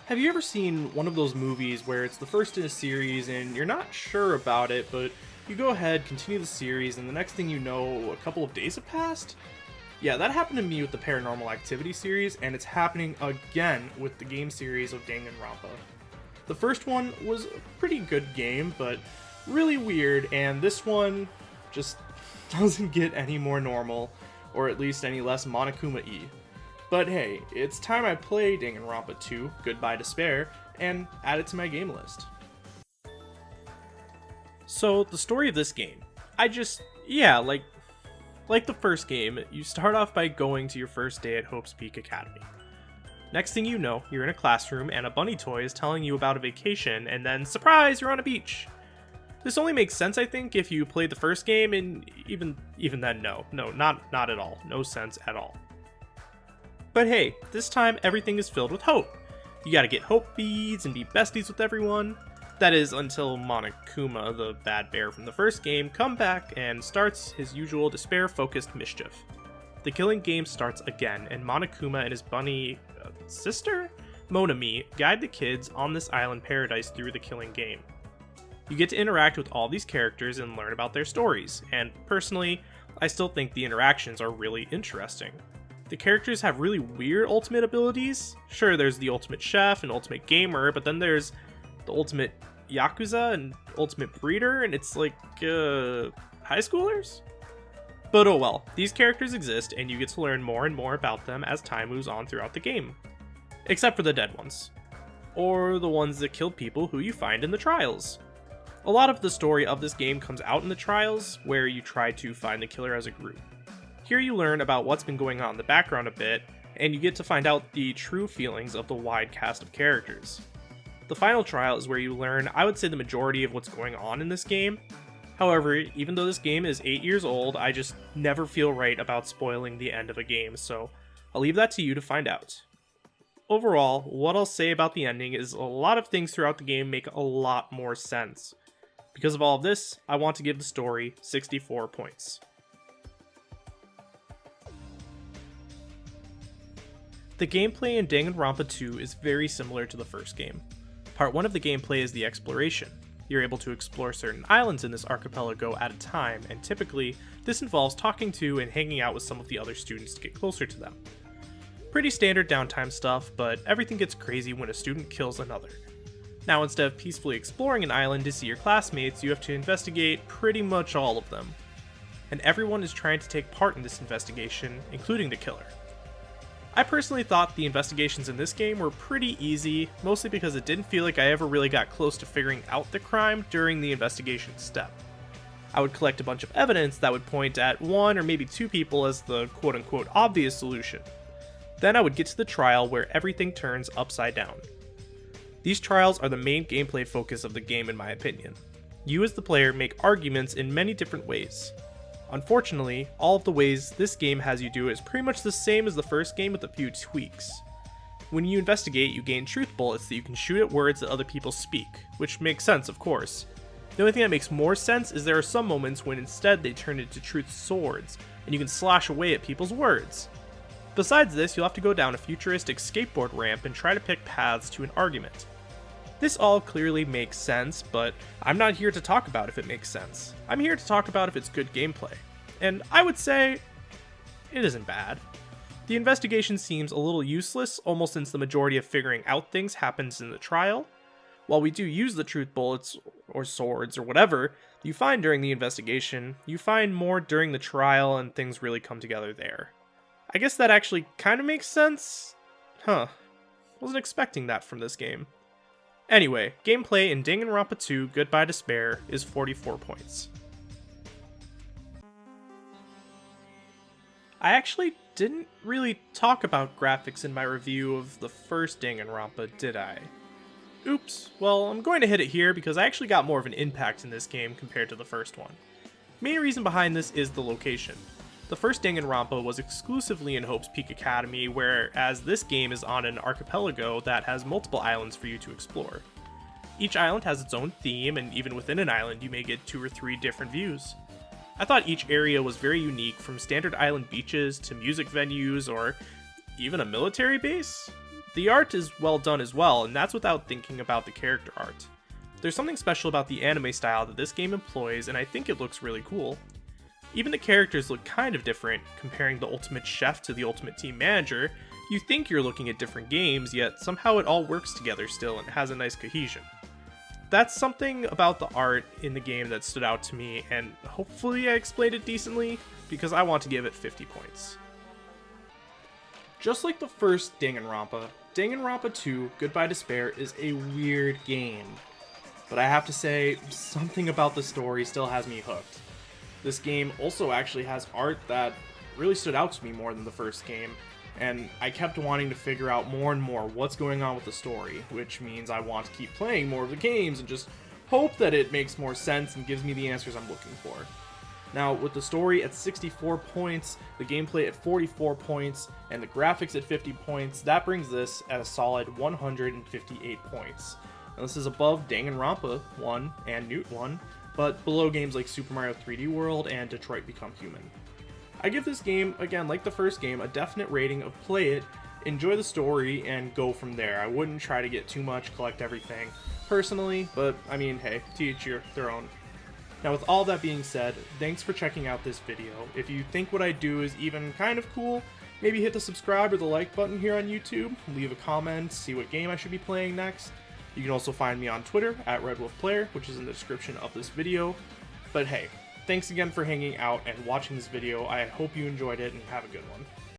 Have you ever seen one of those movies where it's the first in a series and you're not sure about it, but you go ahead, continue the series, and the next thing you know, a couple of days have passed? Yeah, that happened to me with the Paranormal Activity series, and it's happening again with the game series of Danganronpa. The first one was a pretty good game, but really weird, and this one just doesn't get any more normal, or at least any less Monokuma-y. But hey, it's time I play Danganronpa 2, Goodbye Despair, and add it to my game list. So, the story of this game, like the first game, you start off by going to your first day at Hope's Peak Academy. Next thing you know, you're in a classroom and a bunny toy is telling you about a vacation, and then, surprise, you're on a beach! This only makes sense, I think, if you played the first game, and even then, no, not at all. No sense at all. But hey, this time everything is filled with hope. You gotta get hope beads and be besties with everyone. That is, until Monokuma, the bad bear from the first game, comes back and starts his usual despair-focused mischief. The killing game starts again, and Monokuma and his bunny sister, Monami, guide the kids on this island paradise through the killing game. You get to interact with all these characters and learn about their stories, and personally, I still think the interactions are really interesting. The characters have really weird ultimate abilities. Sure, there's the ultimate chef and ultimate gamer, but then there's the ultimate yakuza and ultimate breeder, and it's like, high schoolers? But oh well, these characters exist, and you get to learn more and more about them as time moves on throughout the game. Except for the dead ones. Or the ones that killed people who you find in the trials. A lot of the story of this game comes out in the trials, where you try to find the killer as a group. Here you learn about what's been going on in the background a bit, and you get to find out the true feelings of the wide cast of characters. The final trial is where you learn, I would say, the majority of what's going on in this game. However, even though this game is 8 years old, I just never feel right about spoiling the end of a game, so I'll leave that to you to find out. Overall, what I'll say about the ending is a lot of things throughout the game make a lot more sense. Because of all of this, I want to give the story 64 points. The gameplay in Danganronpa 2 is very similar to the first game. Part 1 of the gameplay is the exploration. You're able to explore certain islands in this archipelago at a time, and typically, this involves talking to and hanging out with some of the other students to get closer to them. Pretty standard downtime stuff, but everything gets crazy when a student kills another. Now, instead of peacefully exploring an island to see your classmates, you have to investigate pretty much all of them. And everyone is trying to take part in this investigation, including the killer. I personally thought the investigations in this game were pretty easy, mostly because it didn't feel like I ever really got close to figuring out the crime during the investigation step. I would collect a bunch of evidence that would point at one or maybe two people as the quote-unquote obvious solution. Then I would get to the trial where everything turns upside down. These trials are the main gameplay focus of the game in my opinion. You as the player make arguments in many different ways. Unfortunately, all of the ways this game has you do is pretty much the same as the first game with a few tweaks. When you investigate, you gain truth bullets that you can shoot at words that other people speak, which makes sense, of course. The only thing that makes more sense is there are some moments when instead they turn into truth swords, and you can slash away at people's words. Besides this, you'll have to go down a futuristic skateboard ramp and try to pick paths to an argument. This all clearly makes sense, but I'm not here to talk about if it makes sense. I'm here to talk about if it's good gameplay. And I would say, it isn't bad. The investigation seems a little useless, almost since the majority of figuring out things happens in the trial. While we do use the truth bullets, or swords, or whatever you find during the investigation, you find more during the trial and things really come together there. I guess that actually kind of makes sense? Huh. Wasn't expecting that from this game. Anyway, gameplay in Danganronpa 2 Goodbye Despair is 44 points. I actually didn't really talk about graphics in my review of the first Danganronpa, did I? Oops, well, I'm going to hit it here because I actually got more of an impact in this game compared to the first one. Main reason behind this is the location. The first Danganronpa was exclusively in Hope's Peak Academy, whereas this game is on an archipelago that has multiple islands for you to explore. Each island has its own theme, and even within an island you may get 2 or 3 different views. I thought each area was very unique, from standard island beaches to music venues or even a military base. The art is well done as well, and that's without thinking about the character art. There's something special about the anime style that this game employs, and I think it looks really cool. Even the characters look kind of different, comparing the Ultimate Chef to the Ultimate Team Manager. You think you're looking at different games, yet somehow it all works together still and has a nice cohesion. That's something about the art in the game that stood out to me, and hopefully I explained it decently, because I want to give it 50 points. Just like the first Danganronpa, Danganronpa 2 Goodbye Despair is a weird game. But I have to say, something about the story still has me hooked. This game also actually has art that really stood out to me more than the first game, and I kept wanting to figure out more and more what's going on with the story, which means I want to keep playing more of the games and just hope that it makes more sense and gives me the answers I'm looking for. Now, with the story at 64 points, the gameplay at 44 points, and the graphics at 50 points, that brings this at a solid 158 points. Now, this is above Danganronpa 1 and Newt 1, but below games like Super Mario 3D World and Detroit Become Human. I give this game, again, like the first game, a definite rating of play it, enjoy the story, and go from there. I wouldn't try to get too much, collect everything, personally, but I mean, hey, to each their own. Now, with all that being said, thanks for checking out this video. If you think what I do is even kind of cool, maybe hit the subscribe or the like button here on YouTube, leave a comment, see what game I should be playing next. You can also find me on Twitter at RedWolfPlayer, which is in the description of this video. But hey, thanks again for hanging out and watching this video. I hope you enjoyed it and have a good one.